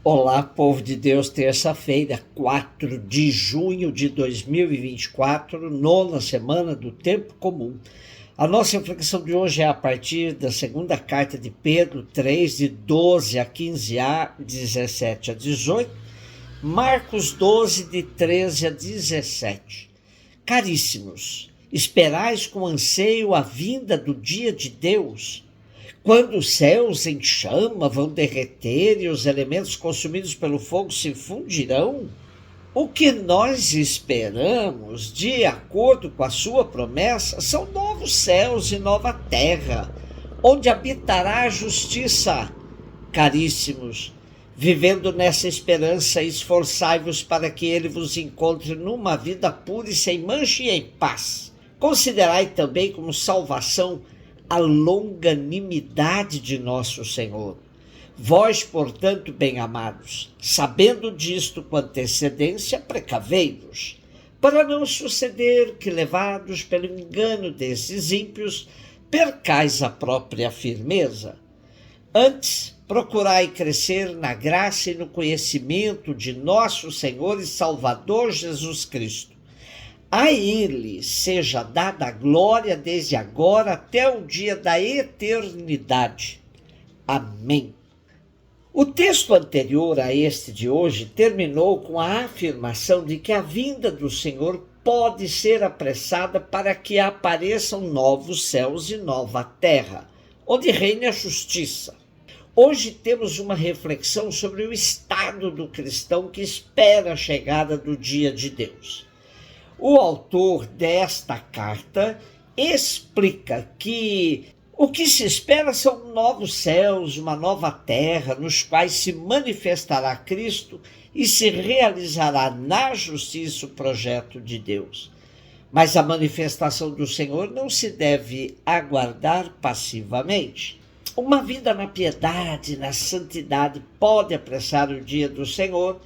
Olá, povo de Deus, terça-feira, 4 de junho de 2024, nona semana do Tempo Comum. A nossa reflexão de hoje é a partir da segunda carta de Pedro 3, de 12 a 15a, 17 a 18, Marcos 12, de 13 a 17. Caríssimos, esperais com anseio a vinda do dia de Deus, quando os céus em chama vão derreter e os elementos consumidos pelo fogo se fundirão? O que nós esperamos, de acordo com a sua promessa, são novos céus e nova terra, onde habitará a justiça. Caríssimos, vivendo nessa esperança, esforçai-vos para que ele vos encontre numa vida pura e sem mancha e em paz. Considerai também como salvação a longanimidade de nosso Senhor. Vós, portanto, bem-amados, sabendo disto com antecedência, precavei-vos, para não suceder que, levados pelo engano desses ímpios, percais a própria firmeza. Antes, procurai crescer na graça e no conhecimento de nosso Senhor e Salvador Jesus Cristo. A ele seja dada a glória desde agora até o dia da eternidade. Amém. O texto anterior a este de hoje terminou com a afirmação de que a vinda do Senhor pode ser apressada para que apareçam novos céus e nova terra, onde reine a justiça. Hoje temos uma reflexão sobre o estado do cristão que espera a chegada do dia de Deus. O autor desta carta explica que o que se espera são novos céus, uma nova terra, nos quais se manifestará Cristo e se realizará na justiça o projeto de Deus. Mas a manifestação do Senhor não se deve aguardar passivamente. Uma vida na piedade, na santidade, pode apressar o dia do Senhor,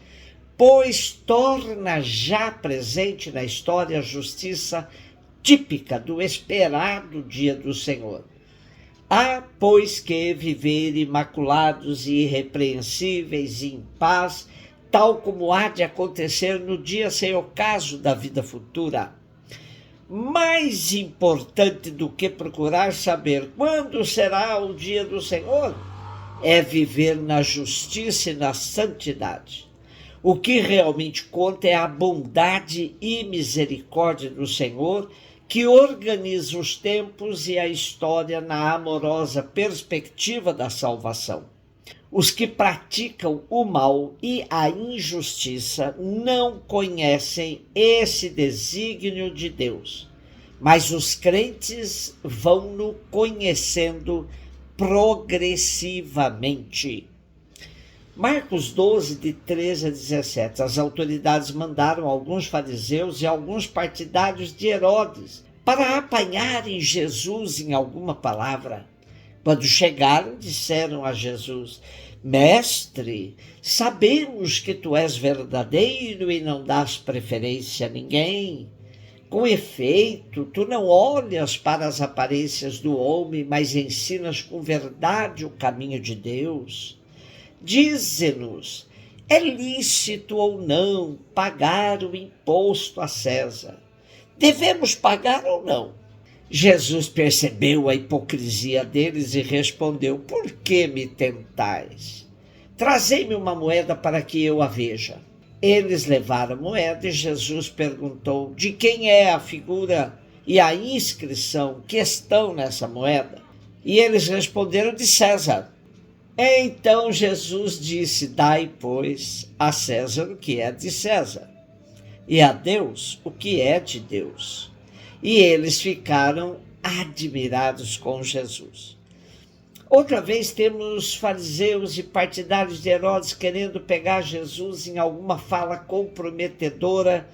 pois torna já presente na história a justiça típica do esperado dia do Senhor. Há, pois, que viver imaculados e irrepreensíveis e em paz, tal como há de acontecer no dia sem ocaso da vida futura. Mais importante do que procurar saber quando será o dia do Senhor, é viver na justiça e na santidade. O que realmente conta é a bondade e misericórdia do Senhor, que organiza os tempos e a história na amorosa perspectiva da salvação. Os que praticam o mal e a injustiça não conhecem esse desígnio de Deus, mas os crentes vão-no conhecendo progressivamente. Marcos 12, de 13 a 17. As autoridades mandaram alguns fariseus e alguns partidários de Herodes para apanharem Jesus em alguma palavra. Quando chegaram, disseram a Jesus: Mestre, sabemos que tu és verdadeiro e não dás preferência a ninguém. Com efeito, tu não olhas para as aparências do homem, mas ensinas com verdade o caminho de Deus. Dize-nos, é lícito ou não pagar o imposto a César? Devemos pagar ou não? Jesus percebeu a hipocrisia deles e respondeu: Por que me tentais? Trazei-me uma moeda para que eu a veja. Eles levaram a moeda e Jesus perguntou: De quem é a figura e a inscrição que estão nessa moeda? E eles responderam: De César. Então Jesus disse: Dai, pois, a César o que é de César, e a Deus o que é de Deus. E eles ficaram admirados com Jesus. Outra vez temos fariseus e partidários de Herodes querendo pegar Jesus em alguma fala comprometedora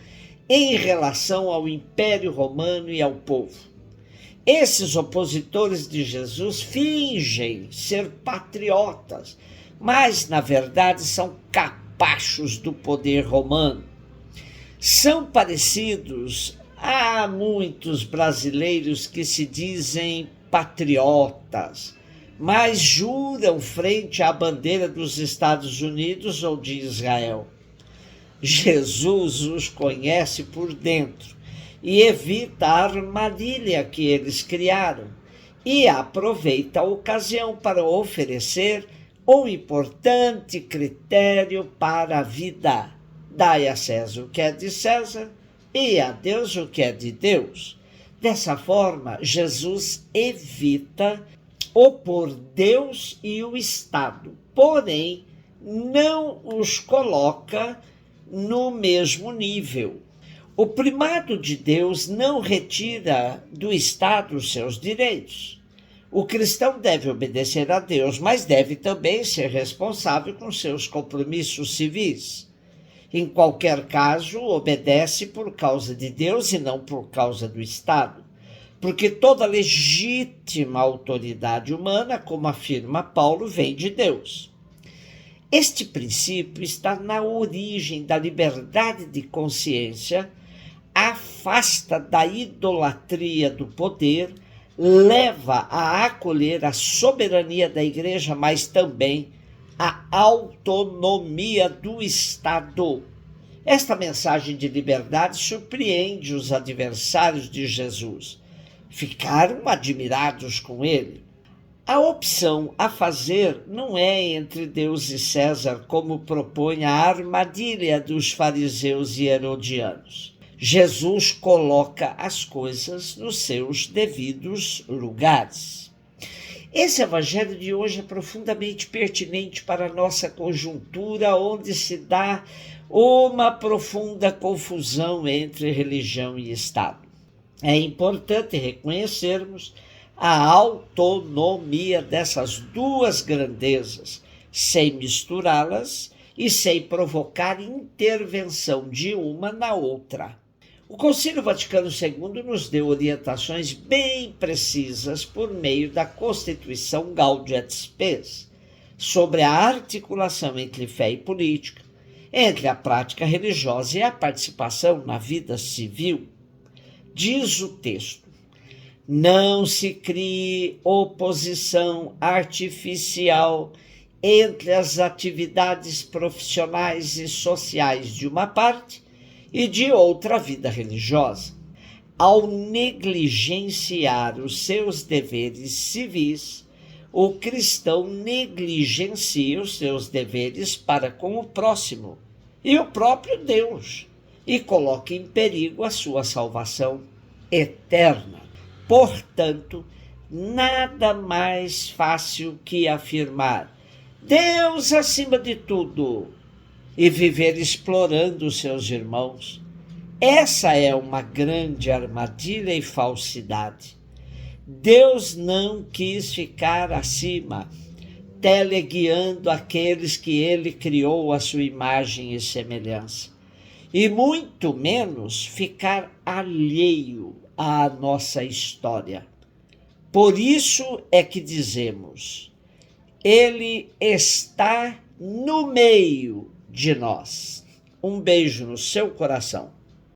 em relação ao Império Romano e ao povo. Esses opositores de Jesus fingem ser patriotas, mas, na verdade, são capachos do poder romano. São parecidos a muitos brasileiros que se dizem patriotas, mas juram frente à bandeira dos Estados Unidos ou de Israel. Jesus os conhece por dentro e evita a armadilha que eles criaram e aproveita a ocasião para oferecer um importante critério para a vida. Dai a César o que é de César e a Deus o que é de Deus. Dessa forma, Jesus evita opor Deus e o Estado, porém não os coloca no mesmo nível. O primado de Deus não retira do Estado os seus direitos. O cristão deve obedecer a Deus, mas deve também ser responsável com seus compromissos civis. Em qualquer caso, obedece por causa de Deus e não por causa do Estado, porque toda legítima autoridade humana, como afirma Paulo, vem de Deus. Este princípio está na origem da liberdade de consciência, afasta da idolatria do poder, leva a acolher a soberania da Igreja, mas também a autonomia do Estado. Esta mensagem de liberdade surpreende os adversários de Jesus. Ficaram admirados com ele. A opção a fazer não é entre Deus e César, como propõe a armadilha dos fariseus e herodianos. Jesus coloca as coisas nos seus devidos lugares. Esse evangelho de hoje é profundamente pertinente para a nossa conjuntura, onde se dá uma profunda confusão entre religião e Estado. É importante reconhecermos a autonomia dessas duas grandezas, sem misturá-las e sem provocar intervenção de uma na outra. O Concílio Vaticano II nos deu orientações bem precisas por meio da Constituição Gaudium et Spes sobre a articulação entre fé e política, entre a prática religiosa e a participação na vida civil. Diz o texto: não se crie oposição artificial entre as atividades profissionais e sociais de uma parte e de outra vida religiosa. Ao negligenciar os seus deveres civis, o cristão negligencia os seus deveres para com o próximo e o próprio Deus, e coloca em perigo a sua salvação eterna. Portanto, nada mais fácil que afirmar Deus acima de tudo e viver explorando os seus irmãos. Essa é uma grande armadilha e falsidade. Deus não quis ficar acima, teleguiando aqueles que ele criou à sua imagem e semelhança, e muito menos ficar alheio à nossa história. Por isso é que dizemos, ele está no meio de nós. Um beijo no seu coração.